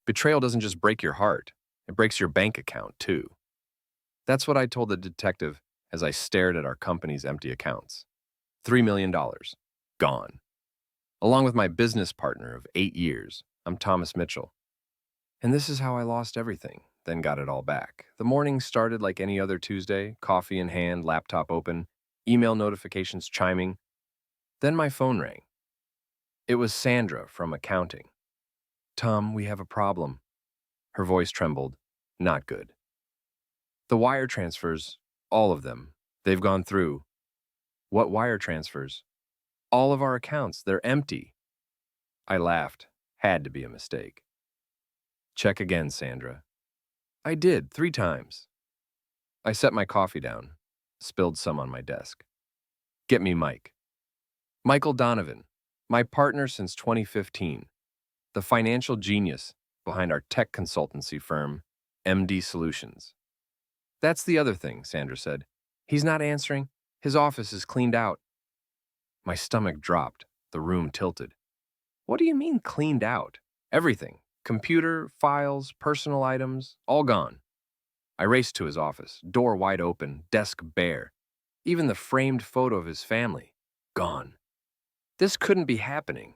Betrayal doesn't just break your heart, it breaks your bank account, too. That's what I told the detective as I stared at our company's empty accounts. $3 million. Gone. Along with my business partner of 8 years, I'm Thomas Mitchell. And this is how I lost everything, then got it all back. The morning started like any other Tuesday, coffee in hand, laptop open, email notifications chiming. Then my phone rang. It was Sandra from accounting. Tom, we have a problem. Her voice trembled. Not good. The wire transfers, all of them, they've gone through. What wire transfers? All of our accounts, they're empty. I laughed. Had to be a mistake. Check again, Sandra. I did, 3 times. I set my coffee down, spilled some on my desk. Get me Mike. Michael Donovan, my partner since 2015, the financial genius behind our tech consultancy firm, MD Solutions. That's the other thing, Sandra said. He's not answering. His office is cleaned out. My stomach dropped. The room tilted. What do you mean cleaned out? Everything. Computer, files, personal items, all gone. I raced to his office, door wide open, desk bare. Even the framed photo of his family, gone. This couldn't be happening.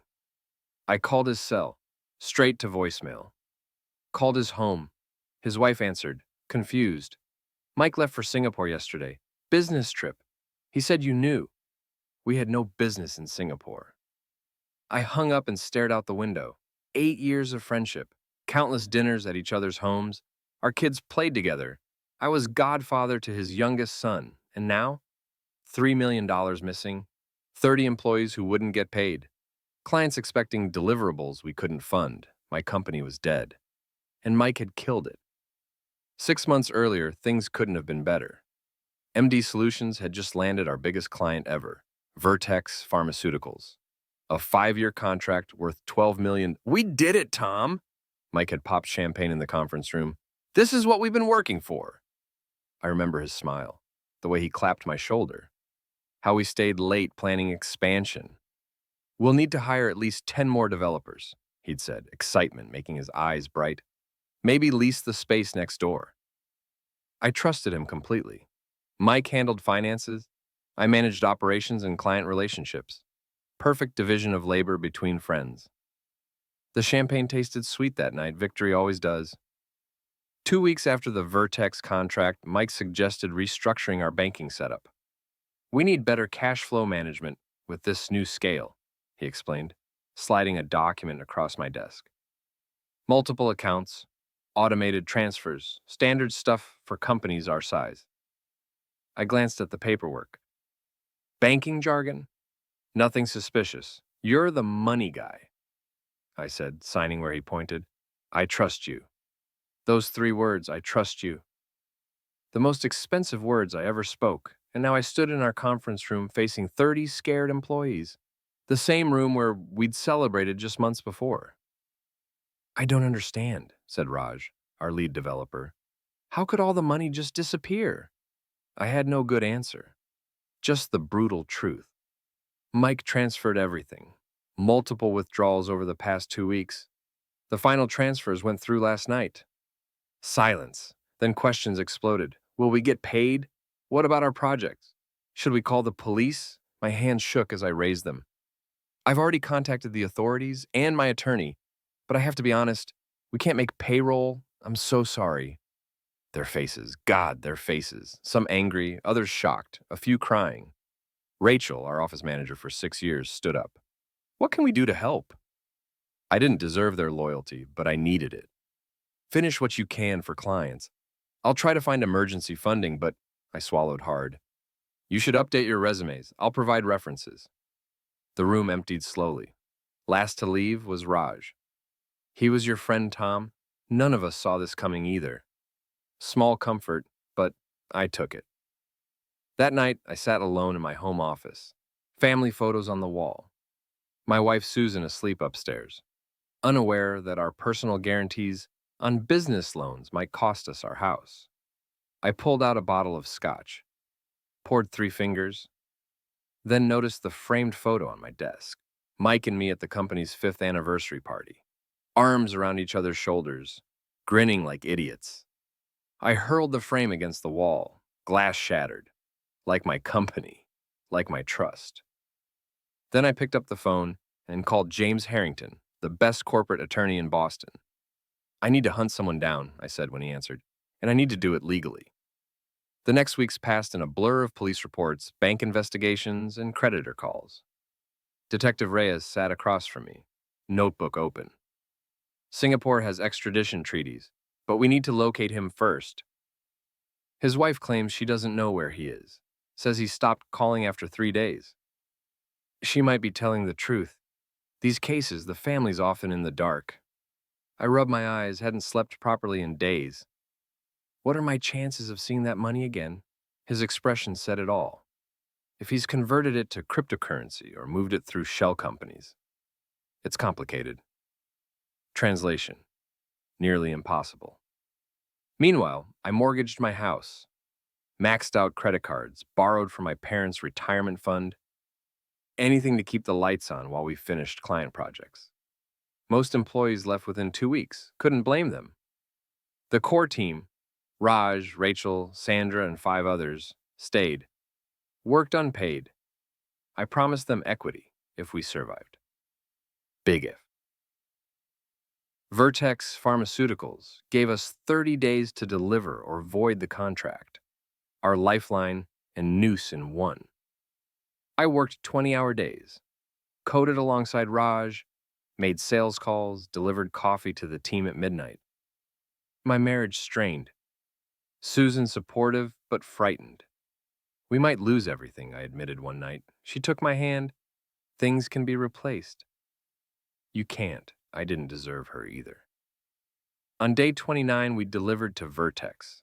I called his cell, straight to voicemail. Called his home. His wife answered, confused. Mike left for Singapore yesterday. Business trip. He said you knew. We had no business in Singapore. I hung up and stared out the window. 8 years of friendship, countless dinners at each other's homes. Our kids played together. I was godfather to his youngest son. And now? $3 million missing. 30 employees who wouldn't get paid. Clients expecting deliverables we couldn't fund. My company was dead. And Mike had killed it. 6 months earlier, things couldn't have been better. MD Solutions had just landed our biggest client ever, Vertex Pharmaceuticals. A 5-year contract worth $12 million. We did it, Tom! Mike had popped champagne in the conference room. This is what we've been working for. I remember his smile, the way he clapped my shoulder, how we stayed late planning expansion. We'll need to hire at least 10 more developers, he'd said, excitement making his eyes bright. Maybe lease the space next door. I trusted him completely. Mike handled finances. I managed operations and client relationships. Perfect division of labor between friends. The champagne tasted sweet that night, victory always does. 2 weeks after the Vertex contract, Mike suggested restructuring our banking setup. We need better cash flow management with this new scale, he explained, sliding a document across my desk. Multiple accounts, automated transfers, standard stuff for companies our size. I glanced at the paperwork. Banking jargon? Nothing suspicious. You're the money guy, I said, signing where he pointed. I trust you. Those 3 words, I trust you. The most expensive words I ever spoke, and now I stood in our conference room facing 30 scared employees, the same room where we'd celebrated just months before. I don't understand, said Raj, our lead developer. How could all the money just disappear? I had no good answer, just the brutal truth. Mike transferred everything, multiple withdrawals over the past 2 weeks. The final transfers went through last night. Silence. Then questions exploded. Will we get paid? What about our projects? Should we call the police? My hands shook as I raised them. I've already contacted the authorities and my attorney, but I have to be honest, we can't make payroll. I'm so sorry. Their faces, God, their faces. Some angry, others shocked, a few crying. Rachel, our office manager for 6 years, stood up. What can we do to help? I didn't deserve their loyalty, but I needed it. Finish what you can for clients. I'll try to find emergency funding, but I swallowed hard. You should update your resumes. I'll provide references. The room emptied slowly. Last to leave was Raj. He was your friend, Tom. None of us saw this coming either. Small comfort, but I took it. That night, I sat alone in my home office. Family photos on the wall. My wife Susan asleep upstairs, unaware that our personal guarantees on business loans might cost us our house. I pulled out a bottle of scotch, poured 3 fingers, then noticed the framed photo on my desk. Mike and me at the company's 5th anniversary party. arms around each other's shoulders, grinning like idiots. I hurled the frame against the wall, glass shattered, like my company, like my trust. Then I picked up the phone and called James Harrington, the best corporate attorney in Boston. I need to hunt someone down, I said when he answered, and I need to do it legally. The next weeks passed in a blur of police reports, bank investigations, and creditor calls. Detective Reyes sat across from me, notebook open. Singapore has extradition treaties, but we need to locate him first. His wife claims she doesn't know where he is, says he stopped calling after 3 days. She might be telling the truth. These cases, the family's often in the dark. I rubbed my eyes, hadn't slept properly in days. What are my chances of seeing that money again? His expression said it all. If he's converted it to cryptocurrency or moved it through shell companies, it's complicated. Translation: nearly impossible. Meanwhile, I mortgaged my house, maxed out credit cards, borrowed from my parents' retirement fund, anything to keep the lights on while we finished client projects. Most employees left within 2 weeks. Couldn't blame them. The core team, Raj, Rachel, Sandra, and 5 others, stayed. Worked unpaid. I promised them equity if we survived. Big if. Vertex Pharmaceuticals gave us 30 days to deliver or void the contract. Our lifeline and noose in one. I worked 20-hour days, coded alongside Raj, made sales calls, delivered coffee to the team at midnight. My marriage strained. Susan supportive but frightened. We might lose everything, I admitted one night. She took my hand. Things can be replaced. You can't. I didn't deserve her either. On day 29, we delivered to Vertex.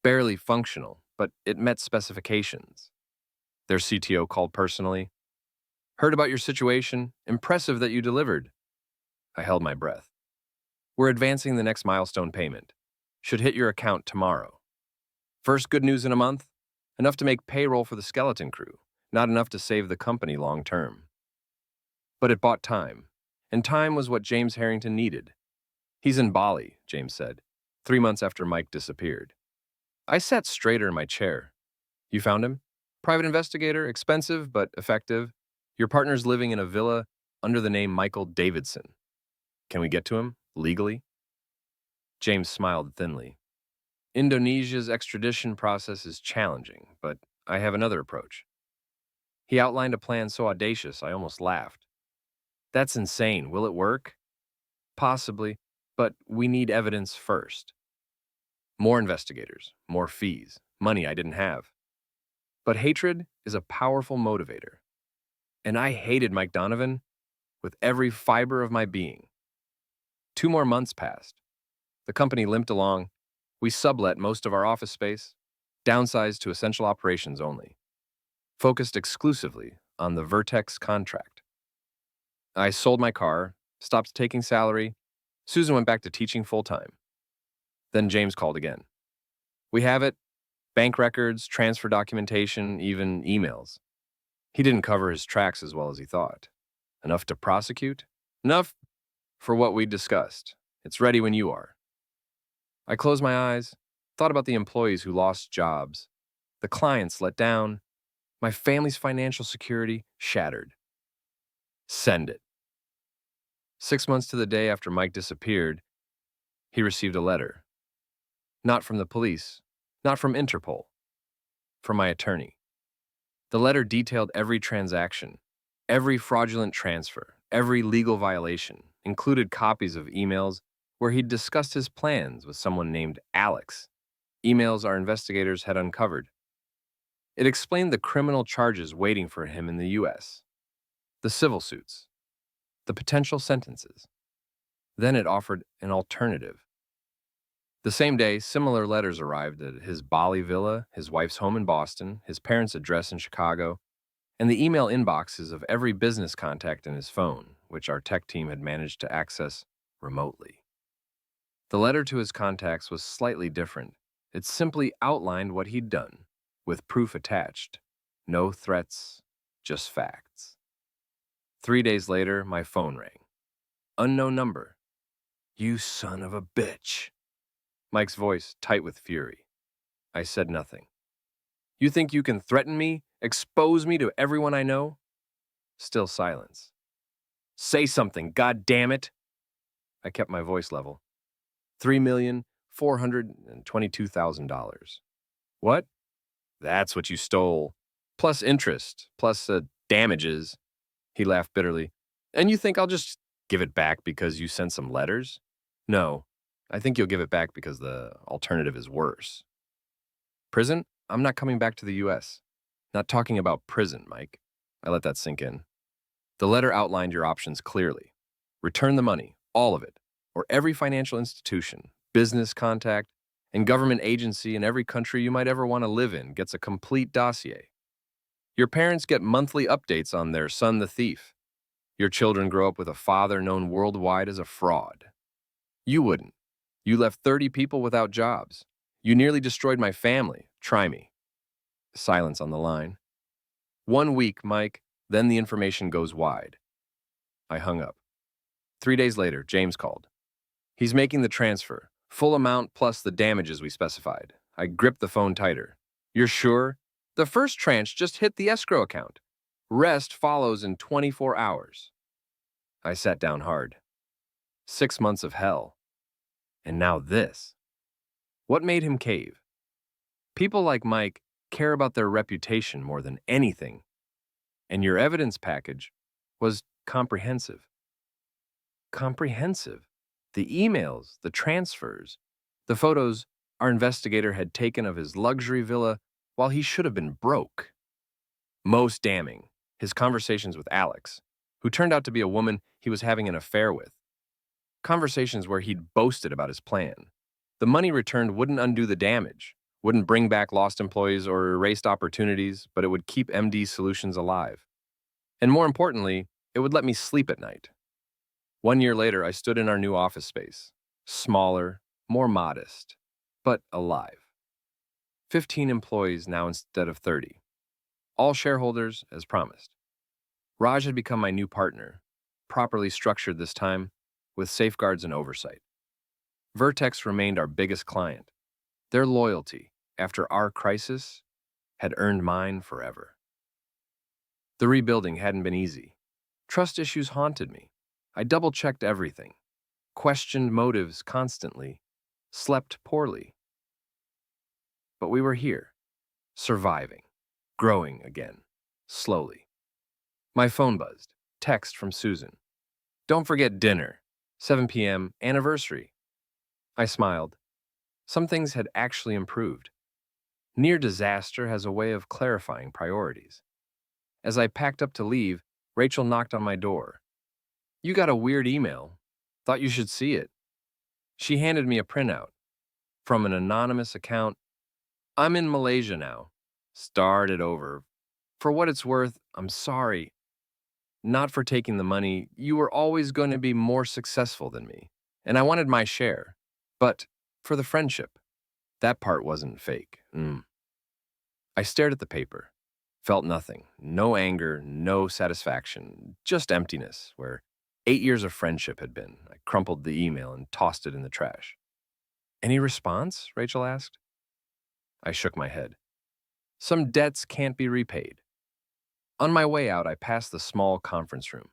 Barely functional, but it met specifications. Their CTO called personally. Heard about your situation. Impressive that you delivered. I held my breath. We're advancing the next milestone payment. Should hit your account tomorrow. First good news in a month? Enough to make payroll for the skeleton crew, not enough to save the company long term. But it bought time, and time was what James Harrington needed. He's in Bali, James said, 3 months after Mike disappeared. I sat straighter in my chair. You found him? Private investigator, expensive but effective. Your partner's living in a villa under the name Michael Davidson. Can we get to him, legally? James smiled thinly. Indonesia's extradition process is challenging, but I have another approach. He outlined a plan so audacious I almost laughed. That's insane. Will it work? Possibly, but we need evidence first. More investigators, more fees, money I didn't have. But hatred is a powerful motivator. And I hated Mike Donovan with every fiber of my being. 2 more months passed. The company limped along. We sublet most of our office space, downsized to essential operations only, focused exclusively on the Vertex contract. I sold my car, stopped taking salary. Susan went back to teaching full-time. Then James called again. We have it. Bank records, transfer documentation, even emails. He didn't cover his tracks as well as he thought. Enough to prosecute? Enough for what we discussed. It's ready when you are. I closed my eyes, thought about the employees who lost jobs, the clients let down, my family's financial security shattered. Send it. 6 months to the day after Mike disappeared, he received a letter. Not from the police, not from Interpol, from my attorney. The letter detailed every transaction, every fraudulent transfer, every legal violation, included copies of emails where he'd discussed his plans with someone named Alex, emails our investigators had uncovered. It explained the criminal charges waiting for him in the U.S., the civil suits, the potential sentences. Then it offered an alternative. The same day, similar letters arrived at his Bali villa, his wife's home in Boston, his parents' address in Chicago, and the email inboxes of every business contact in his phone, which our tech team had managed to access remotely. The letter to his contacts was slightly different. It simply outlined what he'd done, with proof attached. No threats, just facts. 3 days later, my phone rang. Unknown number. You son of a bitch. Mike's voice tight with fury. I said nothing. You think you can threaten me? Expose me to everyone I know? Still silence. Say something, god damn it! I kept my voice level. $3,422,000. What? That's what you stole. Plus interest, plus damages. He laughed bitterly. And you think I'll just give it back because you sent some letters? No, I think you'll give it back because the alternative is worse. Prison? I'm not coming back to the U.S. Not talking about prison, Mike. I let that sink in. The letter outlined your options clearly. Return the money, all of it, or every financial institution, business contact, and government agency in every country you might ever want to live in gets a complete dossier. Your parents get monthly updates on their son the thief. Your children grow up with a father known worldwide as a fraud. You wouldn't. You left 30 people without jobs. You nearly destroyed my family. Try me. Silence on the line. 1 week, Mike, then the information goes wide. I hung up. 3 days later, James called. He's making the transfer, full amount plus the damages we specified. I gripped the phone tighter. You're sure? The first tranche just hit the escrow account. Rest follows in 24 hours. I sat down hard. 6 months of hell. And now this. What made him cave? People like Mike care about their reputation more than anything. And your evidence package was comprehensive. Comprehensive. The emails, the transfers, the photos our investigator had taken of his luxury villa while he should have been broke. Most damning, his conversations with Alex, who turned out to be a woman he was having an affair with. Conversations where he'd boasted about his plan. The money returned wouldn't undo the damage, wouldn't bring back lost employees or erased opportunities, but it would keep MD Solutions alive. And more importantly, it would let me sleep at night. 1 year later, I stood in our new office space, smaller, more modest, but alive. 15 employees now instead of 30. All shareholders, as promised. Raj had become my new partner, properly structured this time, with safeguards and oversight. Vertex remained our biggest client. Their loyalty, after our crisis, had earned mine forever. The rebuilding hadn't been easy. Trust issues haunted me. I double-checked everything, questioned motives constantly, slept poorly. But we were here, surviving, growing again, slowly. My phone buzzed, text from Susan. Don't forget dinner, 7 p.m., anniversary. I smiled. Some things had actually improved. Near disaster has a way of clarifying priorities. As I packed up to leave, Rachel knocked on my door. You got a weird email. Thought you should see it. She handed me a printout. From an anonymous account. I'm in Malaysia now. Started over. For what it's worth, I'm sorry. Not for taking the money. You were always going to be more successful than me. And I wanted my share. But for the friendship. That part wasn't fake. I stared at the paper. Felt nothing. No anger, no satisfaction. Just emptiness, where 8 years of friendship had been. I crumpled the email and tossed it in the trash. Any response? Rachel asked. I shook my head. Some debts can't be repaid. On my way out, I passed the small conference room.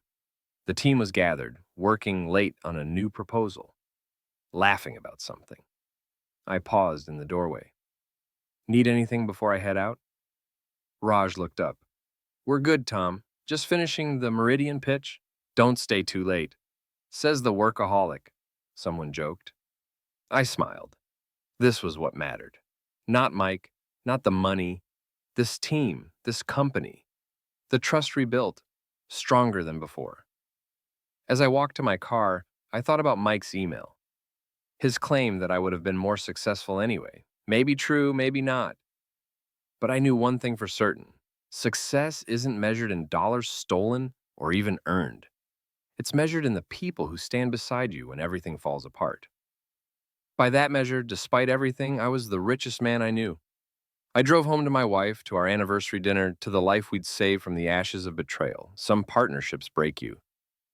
The team was gathered, working late on a new proposal, laughing about something. I paused in the doorway. Need anything before I head out? Raj looked up. We're good, Tom. Just finishing the Meridian pitch. Don't stay too late. Says the workaholic, someone joked. I smiled. This was what mattered. Not Mike, not the money. This team, this company. The trust rebuilt, stronger than before. As I walked to my car, I thought about Mike's email. His claim that I would have been more successful anyway. Maybe true, maybe not. But I knew one thing for certain. Success isn't measured in dollars stolen or even earned. It's measured in the people who stand beside you when everything falls apart. By that measure, despite everything, I was the richest man I knew. I drove home to my wife, to our anniversary dinner, to the life we'd saved from the ashes of betrayal. Some partnerships break you.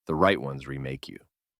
The right ones remake you.